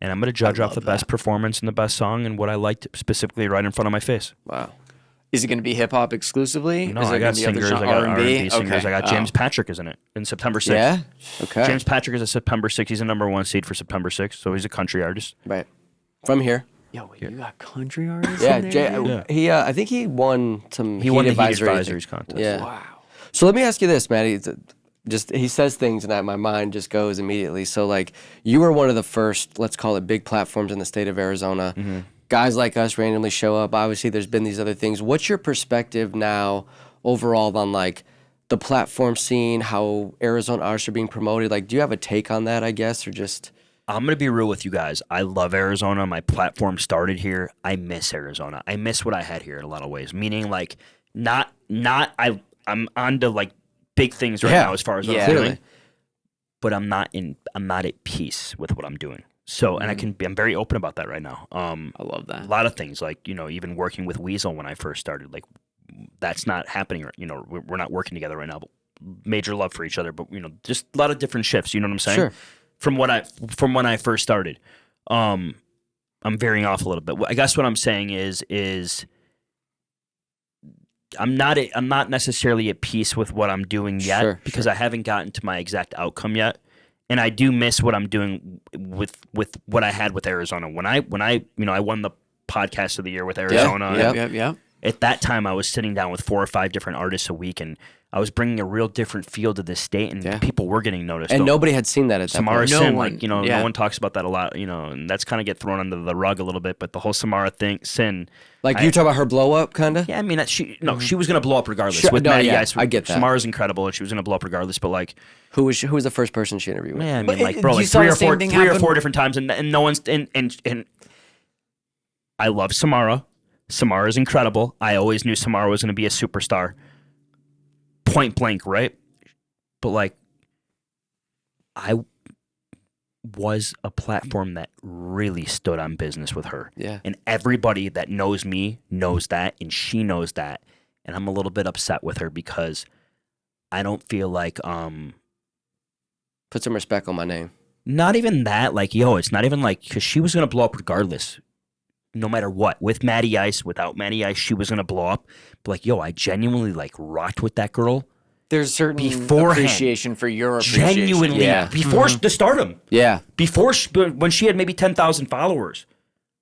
And I'm going to judge off the best performance and the best song and what I liked specifically right in front of my face. Wow. Is it going to be hip hop exclusively? No, Is it I got gonna be other singers, I genre- got R&B singers. Okay. I got James Patrick is in it in September 6th. Yeah. Okay. James Patrick is a September 6th. He's a #1 seed for September 6th, so he's a country artist. Right. From here. Yo, wait, you got country artists Yeah. in there? Jay, dude? he. I think he won some. He won the Heat advisory. Advisories contest. Yeah. Wow. So let me ask you this, Matty. Just he says things and my mind just goes immediately. So like you were one of the first, let's call it big platforms in the state of Arizona. Guys like us randomly show up. Obviously, there's been these other things. What's your perspective now overall on like the platform scene, how Arizona artists are being promoted? Like, do you have a take on that, I guess, or just? I'm going to be real with you guys. I love Arizona. My platform started here. I miss Arizona. I miss what I had here in a lot of ways. Meaning like I'm on to like big things right now as far as what I'm clearly. doing. But I'm not at peace with what I'm doing. So, and I'm very open about that right now. I love A that. lot of things like, even working with Weasel when I first started, like that's not happening. We're not working together right now, but major love for each other, but just a lot of different shifts, you know what I'm saying? Sure. From when I first started. I'm veering off a little bit. I guess what I'm saying is I'm not necessarily at peace with what I'm doing yet because I haven't gotten to my exact outcome yet. And I do miss what I'm doing with what I had with Arizona. When I won the podcast of the year with Arizona. Yep. At that time, I was sitting down with 4 or 5 different artists a week, and I was bringing a real different feel to this state, and people were getting noticed. And nobody had seen that at that Samara point. Sin, no one talks about that a lot, and that's kind of get thrown under the rug a little bit. But the whole Samara Sin, Like you talk about her blow up, kind of. yeah, I mean, she was gonna blow up regardless. Sure, With no, Matty yeah, Ice, I get that. Samara's incredible, and she was gonna blow up regardless. But like, Who was the first person she interviewed with? yeah, I mean, But like, bro, you like saw three the or four, same thing three or happen- four different times, and no one's and I love Samara. Samara's incredible. I always knew Samara was gonna be a superstar. point blank, right? But like, I was a platform that really stood on business with her. Yeah. And everybody that knows me knows that, and she knows that. And I'm a little bit upset with her because I don't feel like Put some respect on my name. not even that, like, yo, it's not even like, because she was going to blow up regardless, no matter what. With Matty Ice, without Matty Ice, she was going to blow up. But like, yo, I genuinely like rocked with that girl. There's certain Beforehand. appreciation for your appreciation. Genuinely. Yeah. Before the stardom. Yeah. Before, when she had maybe 10,000 followers,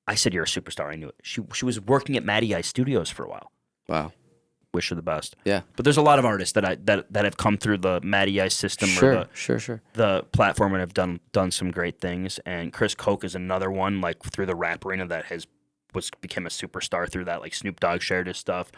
I said, you're a superstar. I knew it. She was working at Matty Ice Studios for a while. Wow. Wish her the best. Yeah. But there's a lot of artists that have come through the Matty Ice system or the platform and have done some great things. And Chris Koch is another one, like through the rap arena that became a superstar through that. Like Snoop Dogg shared his stuff.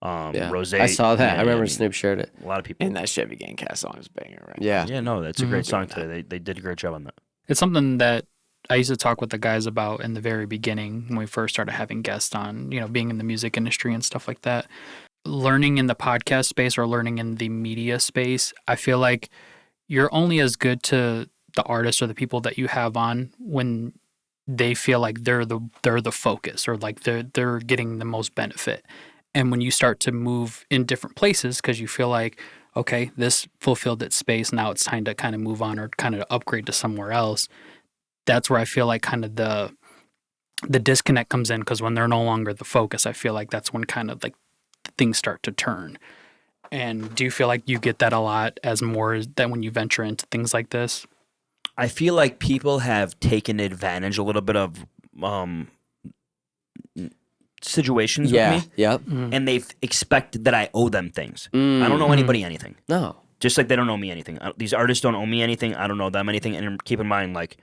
Rose. I saw that. I remember and Snoop shared it. a lot of people. And that Chevy Gang Cast song is banger, right? Yeah. Yeah, no, that's a great song today. They did a great job on that. It's something that I used to talk with the guys about in the very beginning when we first started having guests on, being in the music industry and stuff like that. Learning in the podcast space or learning in the media space, I feel like you're only as good to the artists or the people that you have on when they feel like they're the focus or like they're getting the most benefit. And when you start to move in different places because you feel like, okay, this fulfilled its space, now it's time to kind of move on or kind of upgrade to somewhere else. That's where I feel like kind of the disconnect comes in, because when they're no longer the focus, I feel like that's when kind of like things start to turn. And do you feel like you get that a lot as more than when you venture into things like this? I feel like people have taken advantage a little bit of situations with me. Yep. And they've expected that I owe them things. I don't owe anybody anything. No. Just like they don't owe me anything. These artists don't owe me anything. I don't owe them anything. And keep in mind, like,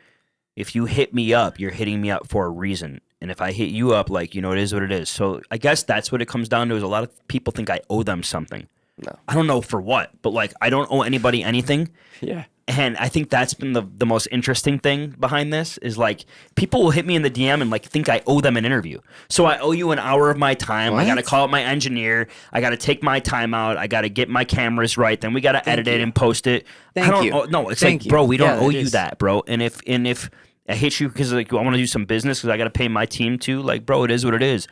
if you hit me up, you're hitting me up for a reason. And if I hit you up, like, it is what it is. So I guess that's what it comes down to, is a lot of people think I owe them something. No. I don't know for what, but like, I don't owe anybody anything. Yeah. And I think that's been the most interesting thing behind this, is like, people will hit me in the DM and like think I owe them an interview. So I owe you an hour of my time. What? I got to call up my engineer. I got to take my time out. I got to get my cameras right. Then we got to edit it and post it. Thank you. No, it's Thank like, you. bro, we don't Yeah, owe it you is. that, bro. And if I hit you because like I want to do some business because I got to pay my team too, like, bro, it is what it is.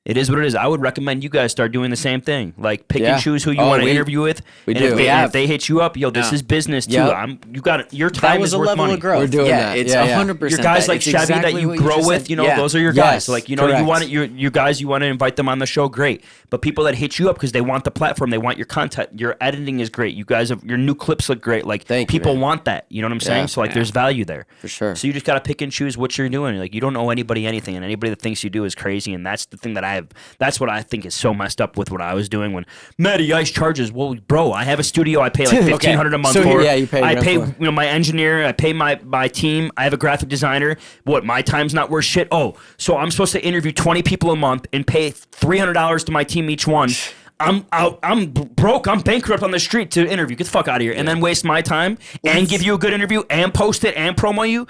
It is what it is. I would recommend you guys start doing the same thing. Like, pick and choose who you want to interview with. We and do. If they hit you up, yo, this is business too. Yep. You got your time That was is a worth level money. of growth. We're doing yeah, that. It's Yeah, yeah. 100%. Your guys that. like It's Chevy exactly that you what grow just with, said. those are your Yes, guys. Like, you correct. want your guys, you want to invite them on the show, great. But people that hit you up because they want the platform, they want your content, your editing is great. You guys have your new clips look great. Like, Thank you, people man. want that. You know what I'm saying? Yeah. So like, there's value there For sure. So you just got to pick and choose what you're doing. Like, you don't owe anybody anything, and anybody that thinks you do is crazy. And that's the thing that's what I think is so messed up with what I was doing when Matty Ice charges. Well, bro, I have a studio. I pay like $1,500 a month So, for. yeah, you pay I rent pay for. my engineer. I pay my team. I have a graphic designer. What, my time's not worth shit? Oh, so I'm supposed to interview 20 people a month and pay $300 to my team each one. I'm out. I'm broke. I'm bankrupt on the street to interview. Get the fuck out of here. And then waste my time and give you a good interview and post it and promo you.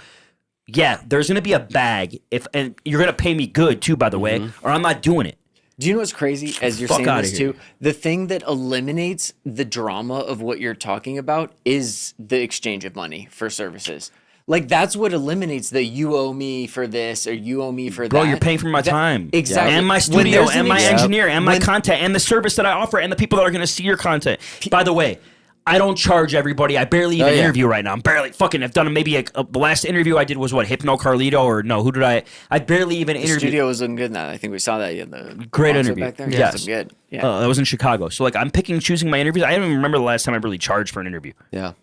Yeah, there's gonna be a bag and you're gonna pay me good too, by the way, or I'm not doing it. Do you know what's crazy as you're Fuck saying outta this here. too? The thing that eliminates the drama of what you're talking about is the exchange of money for services. Like, that's what eliminates the you owe me for this or you owe me for that. Bro, you're paying for my time. Exactly. And my When studio there's and an my ex- engineer and my when- content and the service that I offer and the people that are going to see your content. By the way, I don't charge everybody. I barely even interview right now. I'm barely I've done maybe the last interview I did was what, Hypno Carlito, or no, who did I barely even The interview. studio was looking good in that. I think we saw that in the Great concert interview. back there. Yes. Yeah, it was good. Yeah. That was in Chicago. So like, I'm picking and choosing my interviews. I don't even remember the last time I really charged for an interview. Yeah.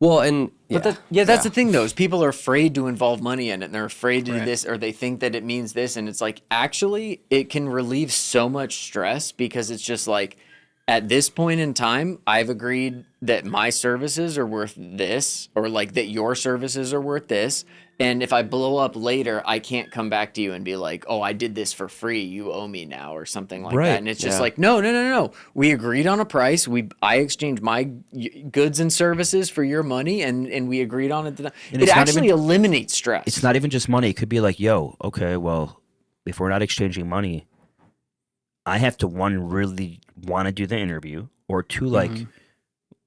Well, and But that's the thing though, is people are afraid to involve money in it, and they're afraid to do this, or they think that it means this, and it's like, actually it can relieve so much stress, because it's just like, at this point in time, I've agreed that my services are worth this, or like that your services are worth this. And if I blow up later, I can't come back to you and be like, oh, I did this for free, you owe me now, or something like Right. that. And it's just Yeah. like, no. We agreed on a price. I exchanged my goods and services for your money, and we agreed on it. And It it's not actually even- eliminates stress. It's not even just money. It could be like, yo, okay, well, if we're not exchanging money, I have to, one, really want to do the interview, or two, like,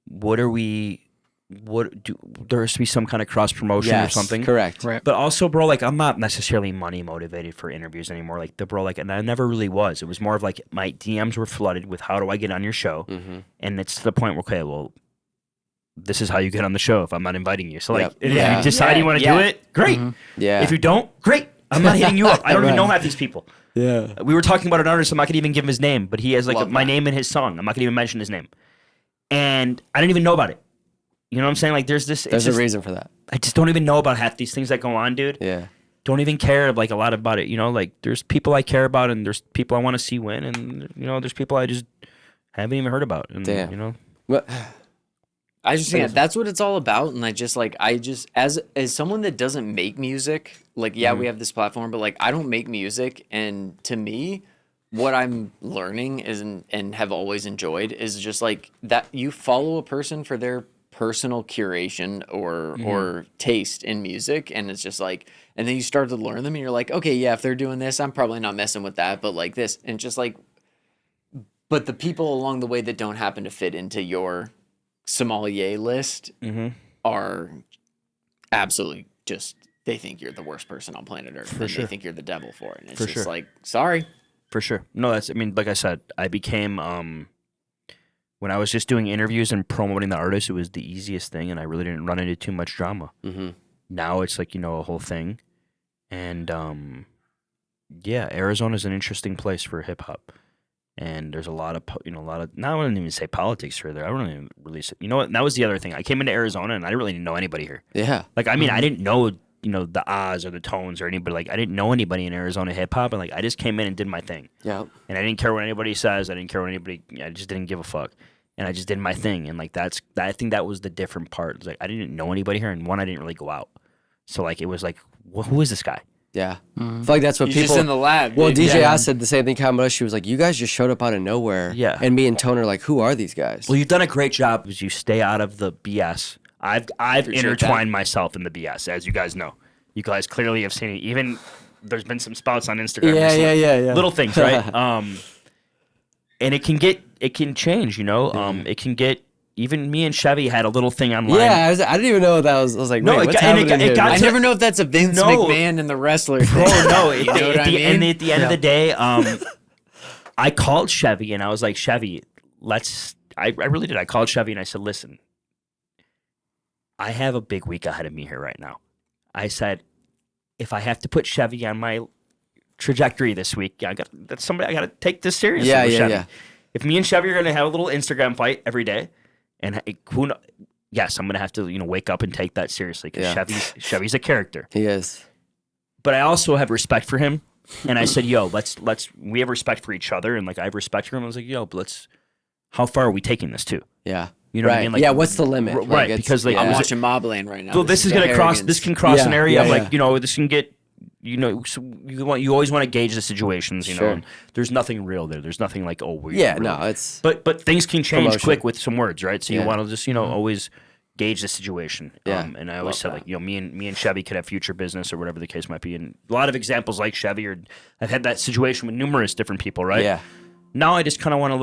what are we? There has to be some kind of cross promotion or something. Correct. Right. But also, bro, like, I'm not necessarily money motivated for interviews anymore. Like, and I never really was. It was more of like my DMs were flooded with how do I get on your show, and it's to the point where, okay, well, this is how you get on the show if I'm not inviting you. So like, if you decide you want to do it, great. Yeah. If you don't, great. I'm not hitting you up. I don't even know half these people. Yeah. We were talking about an artist. I'm not gonna even give him his name, but he has like my name in his song. I'm not gonna even mention his name, and I didn't even know about it. You know what I'm saying? Like, there's a reason for that. I just don't even know about half these things that go on, dude. Yeah. Don't even care like a lot about it. You know, like there's people I care about, and there's people I want to see win, and you know, there's people I just haven't even heard about. And, Damn. You know, What? I just that's what it's all about, and I just as someone that doesn't make music, like we have this platform, but like I don't make music, and to me, what I'm learning is and have always enjoyed is just like that you follow a person for their personal curation or taste in music, and it's just like, and then you start to learn them, and you're like, okay, yeah, if they're doing this, I'm probably not messing with that, but like this, and just like, but the people along the way that don't happen to fit into your sommelier list are absolutely just, they think you're the worst person on planet Earth. For sure. They think you're the devil for it. And it's just like, sorry. For sure. No, I mean, like I said, I became, when I was just doing interviews and promoting the artist, it was the easiest thing, and I really didn't run into too much drama. Now it's like, you know, a whole thing. And, Arizona's an interesting place for hip hop. And there's a lot of, now I wouldn't even say politics here. I don't even really say, you know what? And that was the other thing. I came into Arizona and I didn't really know anybody here. Yeah. Like, I mean, I didn't know, the Oz or the Tones or anybody. Like, I didn't know anybody in Arizona hip hop. And like, I just came in and did my thing. Yeah. And I didn't care what anybody says. I just didn't give a fuck. And I just did my thing. And like, I think that was the different part. It's like, I didn't know anybody here. And one, I didn't really go out. So like, it was like, who is this guy? Yeah. I feel like that's what You're people. just in the lab. Well, dude. DJ Oz said the same thing. About us. She was like, "You guys just showed up out of nowhere." Yeah. And me and Tone are like, "Who are these guys?" Well, you've done a great job as you stay out of the BS. I've intertwined myself in the BS, as you guys know. You guys clearly have seen it. Even there's been some spouts on Instagram. Yeah. Little things, right? And it can change, you know. It can get. Even me and Chevy had a little thing online. Yeah, I didn't even know what that was. I was like, No, wait, what's happening here? I never know if that's a Vince McMahon and the wrestler thing. Oh no! You know what I mean? And at the end of the day, I called Chevy and I was like, Chevy, I really did. I called Chevy and I said, listen, I have a big week ahead of me here right now. I said, if I have to put Chevy on my trajectory this week, I got to take this seriously. Yeah. If me and Chevy are going to have a little Instagram fight every day, and yes, I'm going to have to, wake up and take that seriously because Chevy's a character. He is. But I also have respect for him. And I said, yo, we have respect for each other. And like, I have respect for him. I was like, yo, but how far are we taking this to? Yeah. You know what I mean? Like, yeah, what's the limit? Right. Like, because like, I'm watching Mobland right now. Well, this can cross an area of like, this can get, so you always want to gauge the situations, you know. And there's nothing real there. There's nothing like, it's but things can change promotion. quick with some words, right? So you want to just always gauge the situation. And I always said like, me and Chevy could have future business or whatever the case might be. And a lot of examples like Chevy, or I've had that situation with numerous different people, right? Yeah. Now I just kind of want to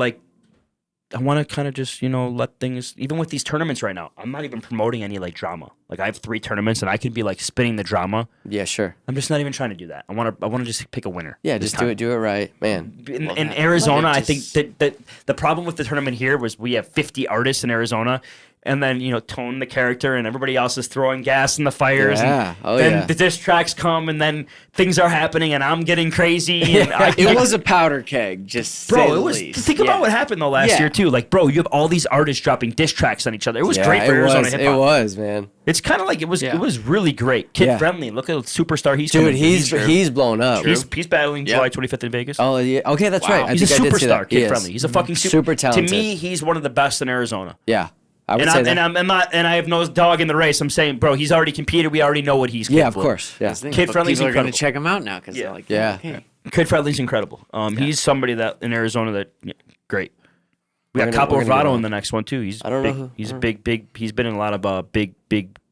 just, let things, even with these tournaments right now, I'm not even promoting any like drama. Like I have 3 tournaments and I could be like spinning the drama. Yeah, sure. I'm just not even trying to do that. I want to just pick a winner. Yeah, just do it right, man. In Arizona, I think that the problem with the tournament here was we have 50 artists in Arizona. And then, Tone the character and everybody else is throwing gas in the fires. Yeah. And then the diss tracks come and then things are happening and I'm getting crazy. And it was a powder keg, just bro, it was. Think about what happened last year too. Like, bro, you have all these artists dropping diss tracks on each other. It was great for Arizona hip hop. It was, man. It's kind of like it was really great. Kid Friendly, look at the superstar he's dude. He's blown up. He's battling July 25th in Vegas. Oh yeah. Okay, that's right. He's a superstar. Kid Friendly. He's a fucking super talented. To me, he's one of the best in Arizona. Yeah. I have no dog in the race. I'm saying, bro, he's already competed. We already know what he's capable. Yeah, of course. Yeah. Kid Friendly's people are incredible. going to check him out now because they're like, okay. Kid Friendly's incredible. He's somebody that in Arizona that great. We got Capo Rado in the next one too. He's he's big. He's been in a lot of big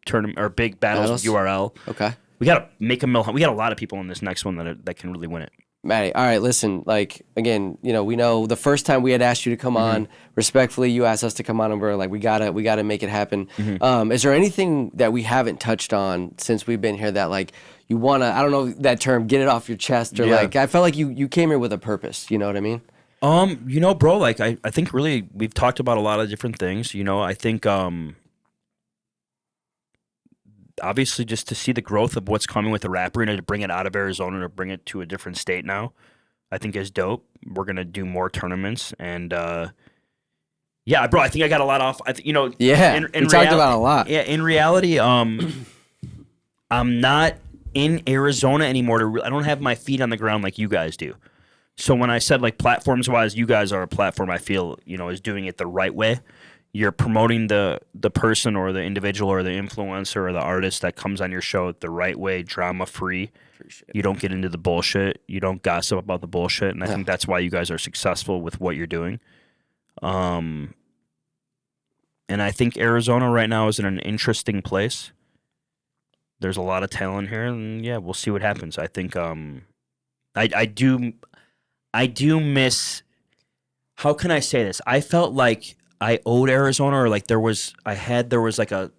tournament or big battles with URL. Okay. We got to make a mill. We got a lot of people in this next one that can really win it. Matty, all right, listen, like, again, you know, we know the first time we had asked you to come on, respectfully, you asked us to come on, and we're like, we gotta make it happen. Is there anything that we haven't touched on since we've been here that, like, you wanna, I don't know that term, get it off your chest, or like, I felt like you came here with a purpose, you know what I mean? You know, bro, like, I think really we've talked about a lot of different things, you know, I think, obviously just to see the growth of what's coming with the rap arena, to bring it out of Arizona, to bring it to a different state now, I think is dope. We're going to do more tournaments, and yeah, bro, I think I got a lot off. I think, you know, Yeah, we talked about a lot. Yeah, in reality, I'm not in Arizona anymore. I don't have my feet on the ground like you guys do. So when I said, like, platforms wise, you guys are a platform I feel, you know, is doing it the right way. You're promoting the person or the individual or the influencer or the artist that comes on your show the right way, drama free. You don't get into the bullshit. You don't gossip about the bullshit, and I think that's why you guys are successful with what you're doing. And I think Arizona right now is in an interesting place. There's a lot of talent here, and yeah, we'll see what happens. I think I do miss. How can I say this? I felt like I owed Arizona, or like there was like a.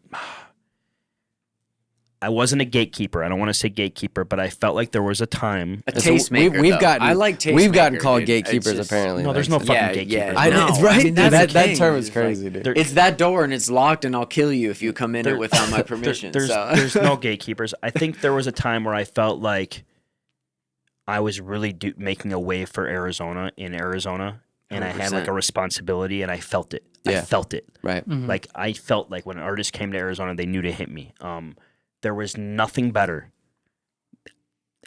I wasn't a gatekeeper. I don't want to say gatekeeper, but I felt like there was a time. A tastemaker. We've gotten. I like tastemaker. We've gotten called dude. gatekeepers, It's just- apparently. No, there's no fucking gatekeepers. I know, No, right? I mean, that's that the that thing. term is It's crazy, dude. It's that door and it's locked, and I'll kill you if you come in it without my permission. There's no gatekeepers. I think there was a time where I felt like I was really making a way for Arizona in Arizona, and I had like a responsibility, and I felt it. Yeah. I felt it. Right. Like I felt like when an artist came to Arizona, they knew to hit me. There was nothing better.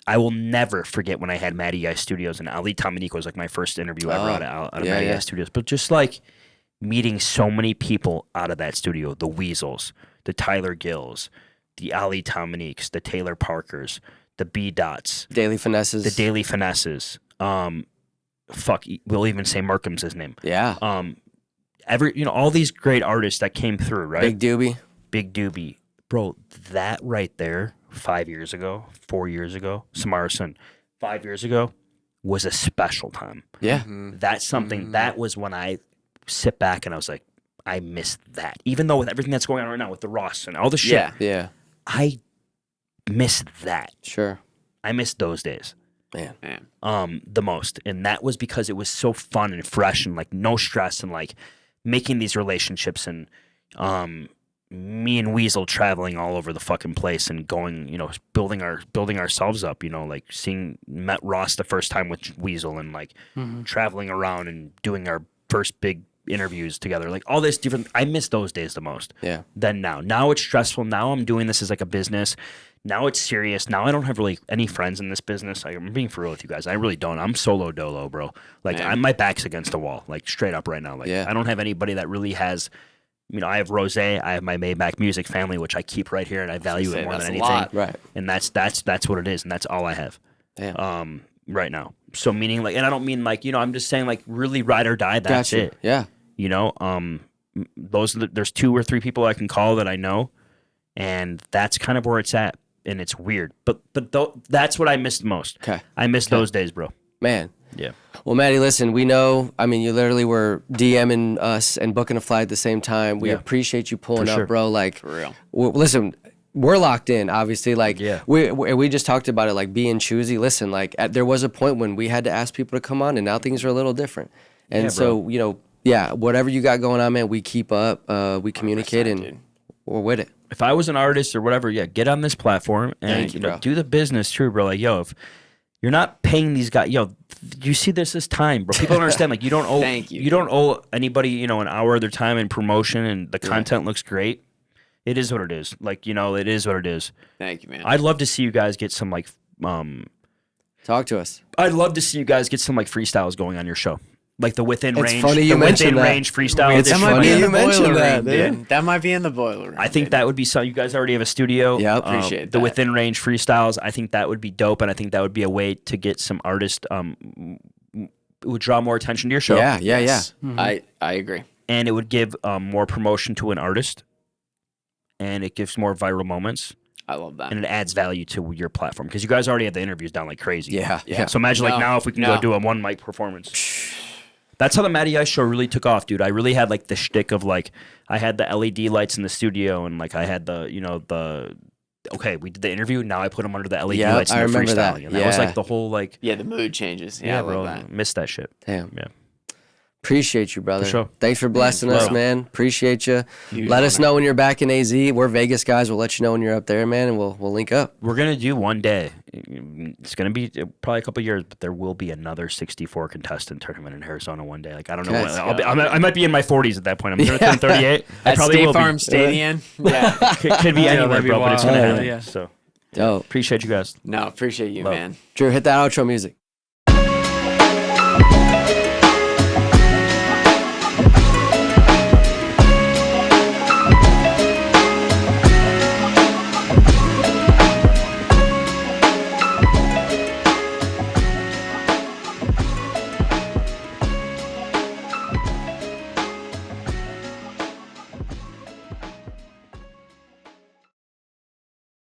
I will never forget when I had Matty Ice Studios, and Ali Dominique was like my first interview ever out of Matty Ice Studios. But just like meeting so many people out of that studio, the Weasels, the Tyler Gills, the Ali Dominiques, the Taylor Parkers, the B Dots, Daily Finesses. the Daily Finesses. We'll even say Markham's his name. Yeah. All these great artists that came through, right? Big Doobie. Bro, that right there, 5 years ago, 4 years ago, Samarson, 5 years ago, was a special time. Yeah. That's something, that was when I sit back and I was like, I missed that. Even though with everything that's going on right now with the Ross and all the shit, Yeah. I missed that. Sure. I missed those days. Man. The most. And that was because it was so fun and fresh and like no stress and like making these relationships and me and Weasel traveling all over the fucking place and going, you know, building ourselves up, you know, like met Ross the first time with Weasel and like traveling around and doing our first big interviews together, like all this different. I miss those days the most. Yeah. Than now. Now it's stressful. Now I'm doing this as like a business. Now it's serious. Now I don't have really any friends in this business. I'm being for real with you guys. I really don't. I'm solo dolo, bro. Like my back's against the wall, like straight up right now. Like I don't have anybody that really has. You know, I have Rose, I have my Maybach Music family, which I keep right here, and I value it more than anything. Right. And that's what it is, and that's all I have. Damn. Right now. So meaning like, and I don't mean like, you know, I'm just saying like really ride or die. That's Gotcha. it. Yeah. You know, there's 2 or 3 people I can call that I know, and that's kind of where it's at, and it's weird. But that's what I missed most. Okay. I miss those days, bro. Man. Yeah. Well, Matty, listen, we know, I mean, you literally were DMing us and booking a flight at the same time. We appreciate you pulling up, bro. Like, For real. Listen, we're locked in, obviously. Like, Yeah. we just talked about it, like being choosy. Listen, like, there was a point when we had to ask people to come on, and now things are a little different. And so, you know, whatever you got going on, man, we keep up, we communicate, and we're with it. If I was an artist or whatever, get on this platform and you, know, bro. do the business true, bro. Like, yo, if you're not paying these guys, you see this as time, bro. People don't understand. Like, you don't owe you don't owe anybody, you know, an hour of their time in promotion, and the content looks great. It is what it is. Like, you know, it is what it is. Thank you, man. I'd love to see you guys get some like Talk to us. I'd love to see you guys get some like freestyles going on your show. Like the within It's range, funny you mentioned that. range freestyle. It's that funny might be in you the mentioned boiler that, room, dude. That might be in the boiler room. I think that would be so. You guys already have a studio. Yeah, appreciate the that. within range freestyles. I think that would be dope, and I think that would be a way to get some artists. It would draw more attention to your show. Yeah. I agree. And it would give more promotion to an artist, and it gives more viral moments. I love that. and it adds value to your platform because you guys already have the interviews down like crazy. Yeah. So imagine like now if we can go do a one mic performance. That's how the Matty Ice show really took off, dude. I really had like the shtick of like I had the LED lights in the studio and like I had the okay, we did the interview. Now I put them under the LED lights and the freestyling. That. And that was like the whole like the mood changes. Yeah, I love bro, that. missed that shit. Damn. Yeah. Appreciate you, brother. For sure. Thanks for blessing us, man. Appreciate you. Let us know when you're back in AZ. We're Vegas guys. We'll let you know when you're up there, man, and we'll link up. We're gonna do one day. It's gonna be probably a couple years, but there will be another 64 contestant tournament in Arizona one day. Like I don't know. I might be in my 40s at that point. I'm gonna turn 38. At probably State will Farm be. Stadium. Yeah. Could be anywhere, that'd be bro. But it's gonna wild. happen. Yeah. So Dope. appreciate you guys. No, appreciate you, man. Drew, hit that outro music.